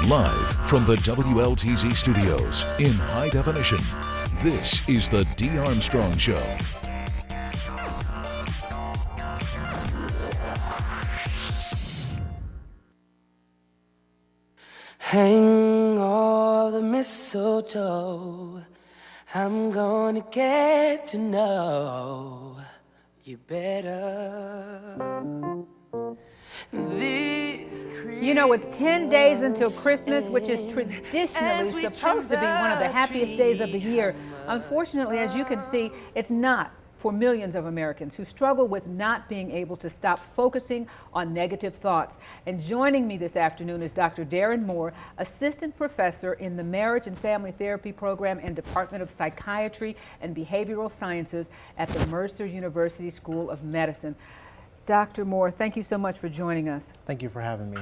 Live from the WLTZ studios in high definition, this is the D. Armstrong Show. Hang all the mistletoe, I'm gonna get to know you better. You know, it's 10 days until Christmas, which is traditionally supposed to be one of the happiest days of the year. Unfortunately, as you can see, it's not for millions of Americans who struggle with not being able to stop focusing on negative thoughts. And joining me this afternoon is Dr. Darren Moore, Assistant Professor in the Marriage and Family Therapy Program and Department of Psychiatry and Behavioral Sciences at the Mercer University School of Medicine. Dr. Moore, thank you so much for joining us. Thank you for having me.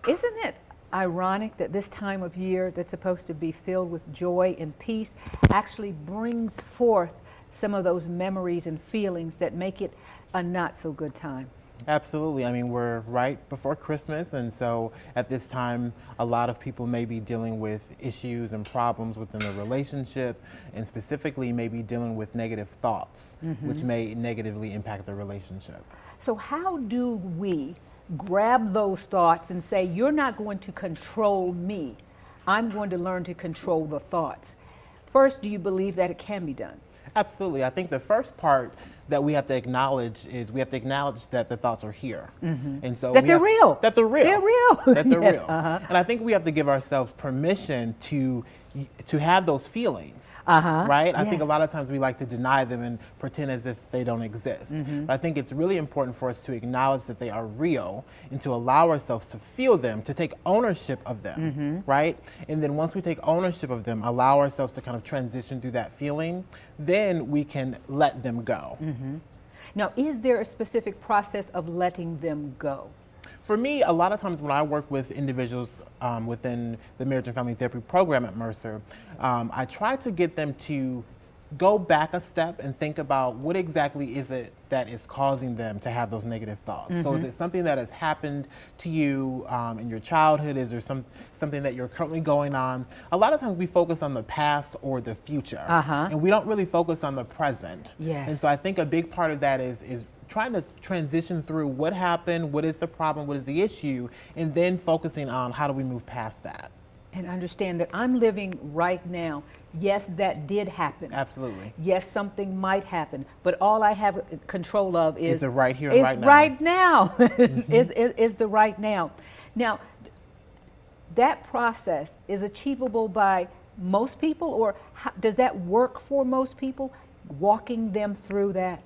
Isn't it ironic that this time of year that's supposed to be filled with joy and peace actually brings forth some of those memories and feelings that make it a not so good time? Absolutely. I mean, we're right before Christmas, and so at this time, a lot of people may be dealing with issues and problems within the relationship, and specifically maybe dealing with negative thoughts, which may negatively impact the relationship. So how do we grab those thoughts and say, you're not going to control me, I'm going to learn to control the thoughts? First, do you believe that it can be done? Absolutely. I think the first part that we have to acknowledge is we have to acknowledge that the thoughts are here. And so That they're real. That they're real. They're real. That they're Yeah, real. And I think we have to give ourselves permission to have those feelings, right? I think a lot of times we like to deny them and pretend as if they don't exist. But I think it's really important for us to acknowledge that they are real and to allow ourselves to feel them, to take ownership of them, right? And then once we take ownership of them, allow ourselves to kind of transition through that feeling, then we can let them go. Now, is there a specific process of letting them go? For me, a lot of times when I work with individuals within the Marriage and Family Therapy Program at Mercer, I try to get them to go back a step and think about what exactly is it that is causing them to have those negative thoughts. So is it something that has happened to you in your childhood? Is there something that you're currently going on? A lot of times we focus on the past or the future, and we don't really focus on the present. And so I think a big part of that is trying to transition through what happened, what is the problem, what is the issue, and then focusing on how do we move past that. And understand that I'm living right now. Yes, that did happen. Absolutely. Yes, something might happen, but all I have control of is the right here and right now. Right now. is the right now. Now, that process is achievable by most people, or does that work for most people, walking them through that?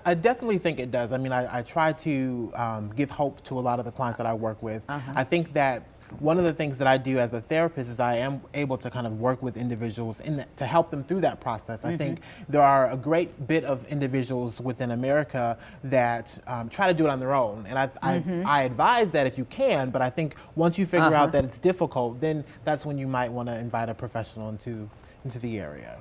I definitely think it does. I mean, I try to give hope to a lot of the clients that I work with. I think that one of the things that I do as a therapist is I am able to kind of work with individuals to help them through that process. I think there are a great bit of individuals within America that try to do it on their own. And I advise that if you can, but I think once you figure out that it's difficult, then that's when you might want to invite a professional into the area.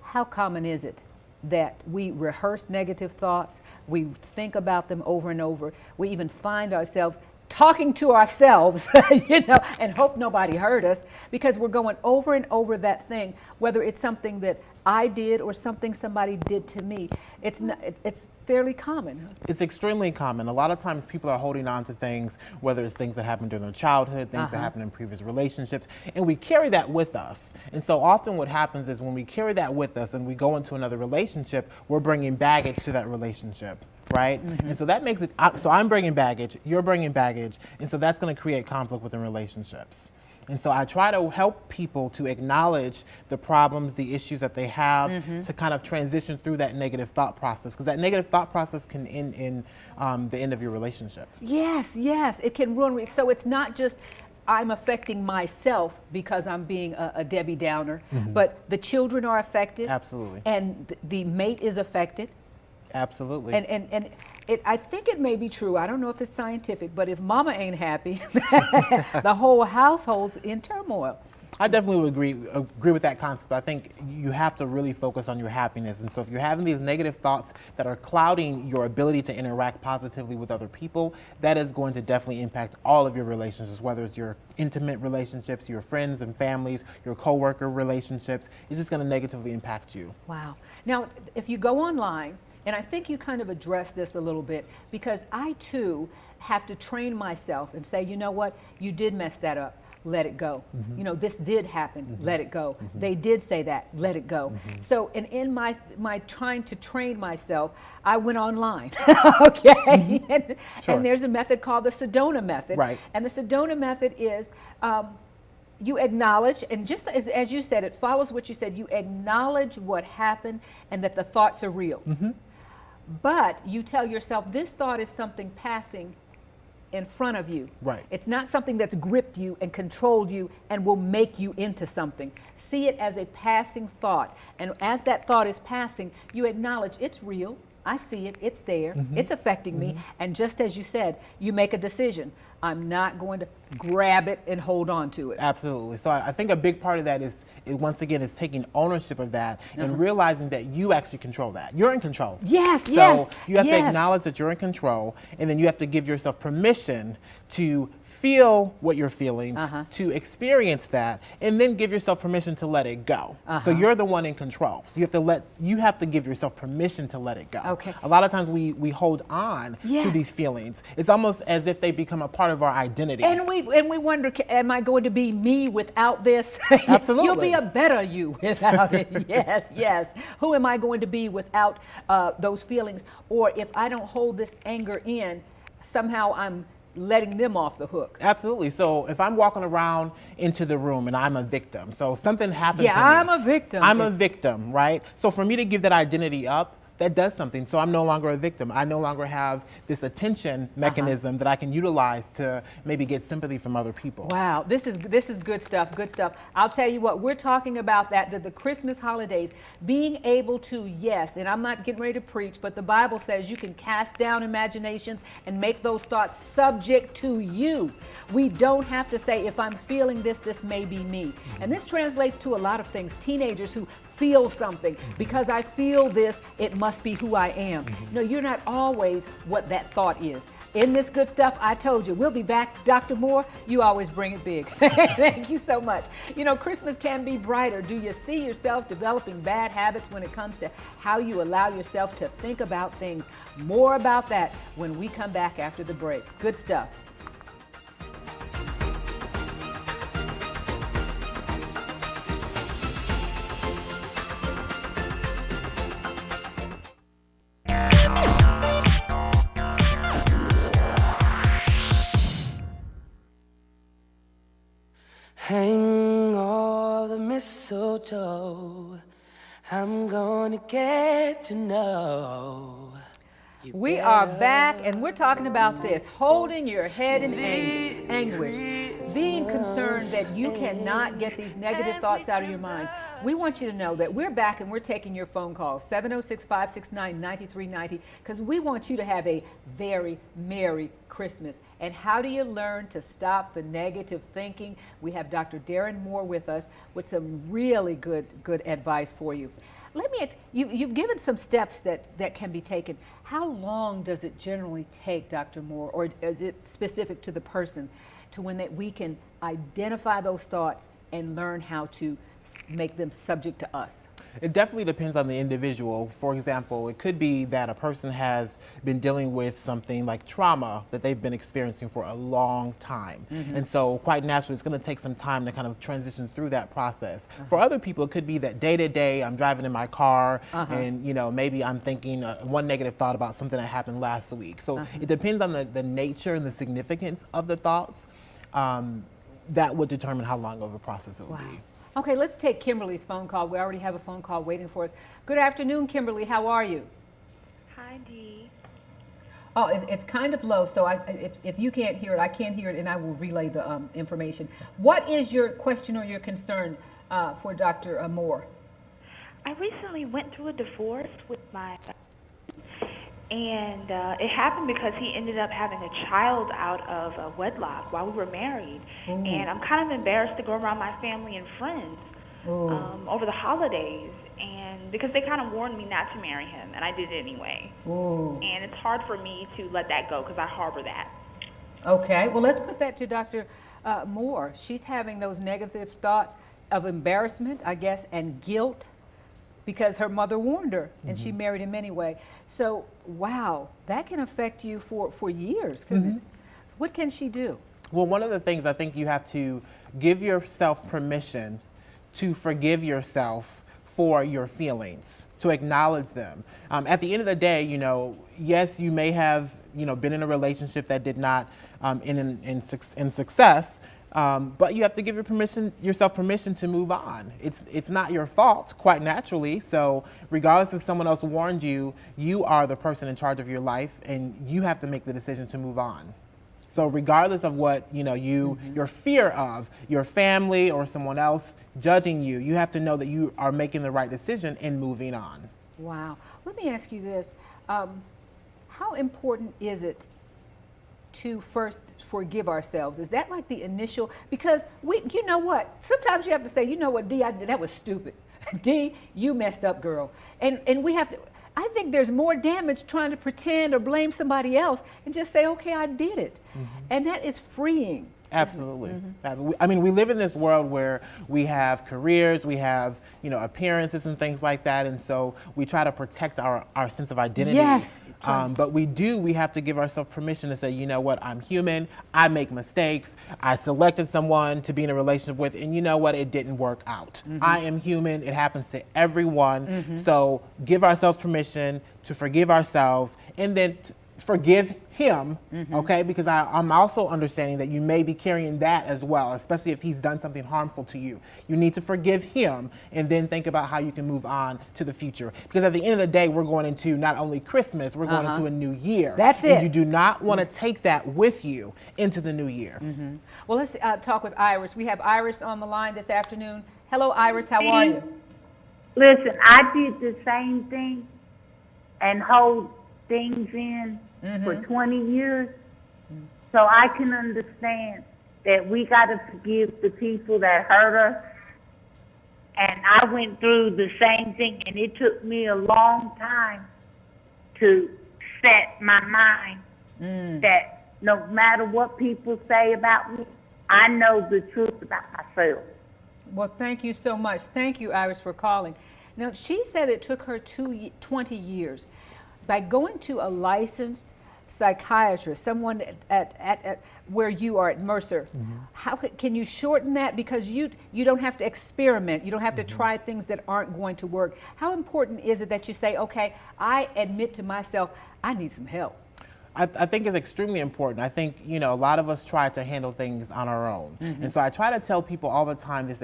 How common is it that we rehearse negative thoughts, we think about them over and over, we even find ourselves talking to ourselves, and hope nobody heard us, because we're going over and over that thing, whether it's something that I did or something somebody did to me. It's fairly common. It's extremely common. A lot of times people are holding on to things, whether it's things that happened during their childhood, things that happened in previous relationships, and we carry that with us. And so often what happens is when we carry that with us and we go into another relationship, we're bringing baggage to that relationship. Right? And so that makes it, so I'm bringing baggage, you're bringing baggage, and so that's going to create conflict within relationships. And so I try to help people to acknowledge the problems, the issues that they have, to kind of transition through that negative thought process, because that negative thought process can end in the end of your relationship. Yes, it can ruin. So it's not just I'm affecting myself because I'm being a Debbie Downer, but the children are affected. Absolutely. And the mate is affected. Absolutely. And I think it may be true. I don't know if it's scientific, but if mama ain't happy, the whole household's in turmoil. I definitely would agree with that concept. I think you have to really focus on your happiness. And so if you're having these negative thoughts that are clouding your ability to interact positively with other people, that is going to definitely impact all of your relationships, whether it's your intimate relationships, your friends and families, your coworker relationships. It's just going to negatively impact you. Wow. Now, if you go online, and I think you kind of addressed this a little bit, because I too have to train myself and say, you know what, you did mess that up. Let it go. You know, this did happen. Let it go. They did say that. Let it go. So, and in my trying to train myself, I went online. Okay, and there's a method called the Sedona method. Right. And the Sedona method is you acknowledge, and just as you said, it follows what you said. You acknowledge what happened and that the thoughts are real. But you tell yourself this thought is something passing in front of you. Right. It's not something that's gripped you and controlled you and will make you into something. See it as a passing thought. And as that thought is passing, you acknowledge it's real. I see it. It's there. It's affecting me. And just as you said, you make a decision. I'm not going to grab it and hold on to it. Absolutely. So I think a big part of that is once again, it's taking ownership of that and realizing that you actually control that. You're in control. Yes, so yes. So you have to acknowledge that you're in control, and then you have to give yourself permission to feel what you're feeling, to experience that, and then give yourself permission to let it go. So you're the one in control. So you have to give yourself permission to let it go. Okay. A lot of times we hold on to these feelings. It's almost as if they become a part of our identity. And we wonder, am I going to be me without this? Absolutely. You'll be a better you without it. Yes, yes. Who am I going to be without those feelings? Or if I don't hold this anger in, somehow I'm letting them off the hook. Absolutely. So if I'm walking around into the room and I'm a victim, so something happened to me. Yeah, I'm a victim. I'm a victim, right? So for me to give that identity up, that does something. So I'm no longer a victim. I no longer have this attention mechanism that I can utilize to maybe get sympathy from other people. Wow, this is good stuff, good stuff. I'll tell you what, we're talking about that the Christmas holidays, being able to, yes, and I'm not getting ready to preach, but the Bible says you can cast down imaginations and make those thoughts subject to you. We don't have to say, if I'm feeling this, this may be me. And this translates to a lot of things. Teenagers who feel something. Because I feel this, it must be who I am. No, you're not always what that thought is. In this good stuff, I told you, we'll be back. Dr. Moore, you always bring it big. Thank you so much. You know, Christmas can be brighter. Do you see yourself developing bad habits when it comes to how you allow yourself to think about things? More about that when we come back after the break. Good stuff. Hang all the mistletoe. I'm gonna get to know. We are back, and we're talking about this, holding your head in anguish, being concerned that you cannot get these negative thoughts out of your mind. We want you to know that we're back and we're taking your phone calls, 706-569-9390, because we want you to have a very Merry Christmas. And how do you learn to stop the negative thinking? We have Dr. Darren Moore with us with some really good advice for you. Let me, you've given some steps that can be taken. How long does it generally take, Dr. Moore, or is it specific to the person, to when that we can identify those thoughts and learn how to make them subject to us? It definitely depends on the individual. For example, it could be that a person has been dealing with something like trauma that they've been experiencing for a long time. And so quite naturally, it's going to take some time to kind of transition through that process. For other people, it could be that day to day, I'm driving in my car and, you know, maybe I'm thinking one negative thought about something that happened last week. So it depends on the nature and the significance of the thoughts. That would determine how long of a process it will be. Okay, let's take Kimberly's phone call. We already have a phone call waiting for us. Good afternoon, Kimberly. How are you? Hi, Dee. Oh, it's kind of low, so if you can't hear it, I can't hear it, and I will relay the information. What is your question or your concern for Dr. Moore? I recently went through a divorce with my And it happened because he ended up having a child out of wedlock while we were married. And I'm kind of embarrassed to go around my family and friends over the holidays, and because they kind of warned me not to marry him, and I did it anyway. And it's hard for me to let that go because I harbor that. Okay, well, let's put that to Dr. Moore. She's having those negative thoughts of embarrassment, I guess, and guilt because her mother warned her and she married him anyway. So, wow, that can affect you for years, couldn't it? What can she do? Well, one of the things I think you have to give yourself permission to forgive yourself for your feelings, to acknowledge them. At the end of the day, yes, you may have, been in a relationship that did not end in success, but you have to give yourself permission to move on. It's not your fault, quite naturally. So regardless if someone else warned you, you are the person in charge of your life, and you have to make the decision to move on. So regardless of what your fear of your family or someone else judging you, you have to know that you are making the right decision and moving on. Wow. Let me ask you this. How important is it to first forgive ourselves? Is that like the initial? Because you know what? Sometimes you have to say, you know what, D, that was stupid. D, you messed up, girl. And we have to. I think there's more damage trying to pretend or blame somebody else and just say, okay, I did it. And that is freeing. Absolutely. Absolutely. I mean, we live in this world where we have careers, we have, appearances and things like that. And so we try to protect our sense of identity. Yes. But we have to give ourselves permission to say, you know what, I'm human, I make mistakes, I selected someone to be in a relationship with, and you know what, it didn't work out. I am human, it happens to everyone. So give ourselves permission to forgive ourselves and then forgive him, okay? Because I'm also understanding that you may be carrying that as well, especially if he's done something harmful to you. You need to forgive him and then think about how you can move on to the future. Because at the end of the day, we're going into not only Christmas, we're going into a new year. That's it. And you do not want to take that with you into the new year. Well, let's talk with Iris. We have Iris on the line this afternoon. Hello, Iris. How are you? Listen, I did the same thing and hold things in for 20 years. So I can understand that we got to forgive the people that hurt us. And I went through the same thing, and it took me a long time to set my mind that no matter what people say about me, I know the truth about myself. Well, thank you so much. Thank you, Iris, for calling. Now, she said it took her 20 years. By going to a licensed psychiatrist, someone at where you are at Mercer, how can you shorten that? Because you don't have to experiment. You don't have to try things that aren't going to work. How important is it that you say, okay, I admit to myself, I need some help? I think it's extremely important. I think, a lot of us try to handle things on our own. And so I try to tell people all the time this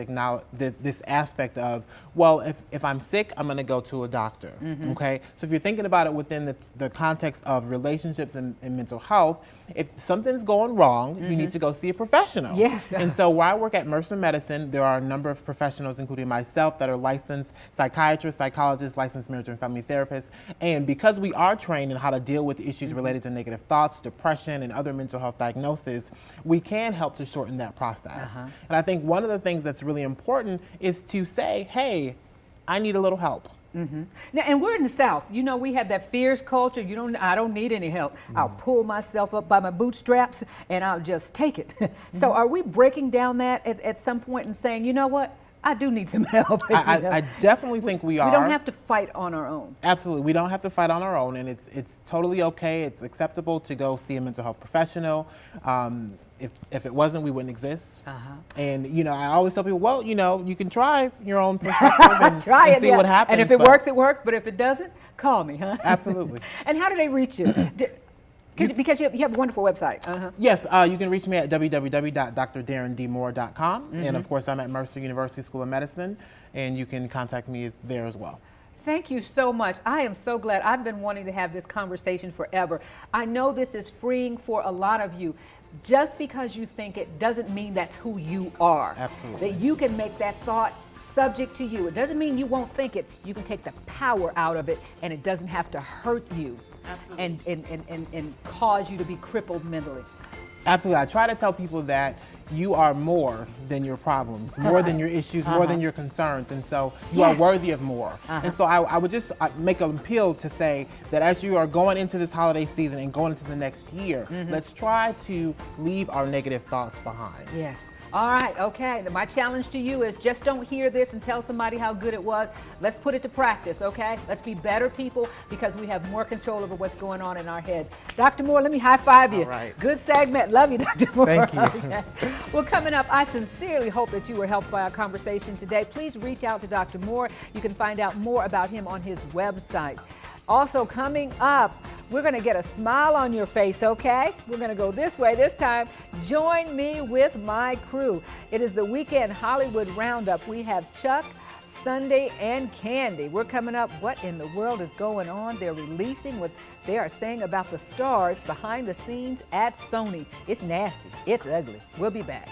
aspect of, well, if I'm sick, I'm going to go to a doctor, okay? So if you're thinking about it within the context of relationships and mental health, if something's going wrong, you need to go see a professional. Yes. And so where I work at Mercer Medicine, there are a number of professionals, including myself, that are licensed psychiatrists, psychologists, licensed marriage and family therapists. And because we are trained in how to deal with issues related to negative thoughts, depression, and other mental health diagnoses, we can help to shorten that process. And I think one of the things that's really important is to say, hey, I need a little help. Now, and we're in the South. We have that fierce culture. I don't need any help. I'll pull myself up by my bootstraps and I'll just take it. So are we breaking down that at some point and saying, you know what? I do need some help. I definitely think we are. We don't have to fight on our own. Absolutely. We don't have to fight on our own, and it's totally okay. It's acceptable to go see a mental health professional. If it wasn't, we wouldn't exist. And, I always tell people, well, you can try your own perspective and see what happens. And if it works, it works. But if it doesn't, call me, huh? Absolutely. And how do they reach you? Because you have a wonderful website. Yes, you can reach me at www.drdarrendmoore.com. And of course, I'm at Mercer University School of Medicine, and you can contact me there as well. Thank you so much. I am so glad. I've been wanting to have this conversation forever. I know this is freeing for a lot of you. Just because you think it doesn't mean that's who you are. Absolutely. That you can make that thought subject to you. It doesn't mean you won't think it. You can take the power out of it, and it doesn't have to hurt you. and cause you to be crippled mentally. Absolutely. I try to tell people that you are more than your problems, more than your issues, more than your concerns. And so you are worthy of more. And so I would just make an appeal to say that as you are going into this holiday season and going into the next year, let's try to leave our negative thoughts behind. Yes. All right, okay. My challenge to you is just don't hear this and tell somebody how good it was. Let's put it to practice, okay? Let's be better people because we have more control over what's going on in our heads. Dr. Moore, let me high five you. All right. Good segment. Love you, Dr. Moore. Thank you. Okay. Well, coming up, I sincerely hope that you were helped by our conversation today. Please reach out to Dr. Moore. You can find out more about him on his website. Also coming up, we're going to get a smile on your face, okay? We're going to go this way this time. Join me with my crew. It is the Weekend Hollywood Roundup. We have Chuck, Sunday, and Candy. We're coming up. What in the world is going on? They're releasing what they are saying about the stars behind the scenes at Sony. It's nasty. It's ugly. We'll be back.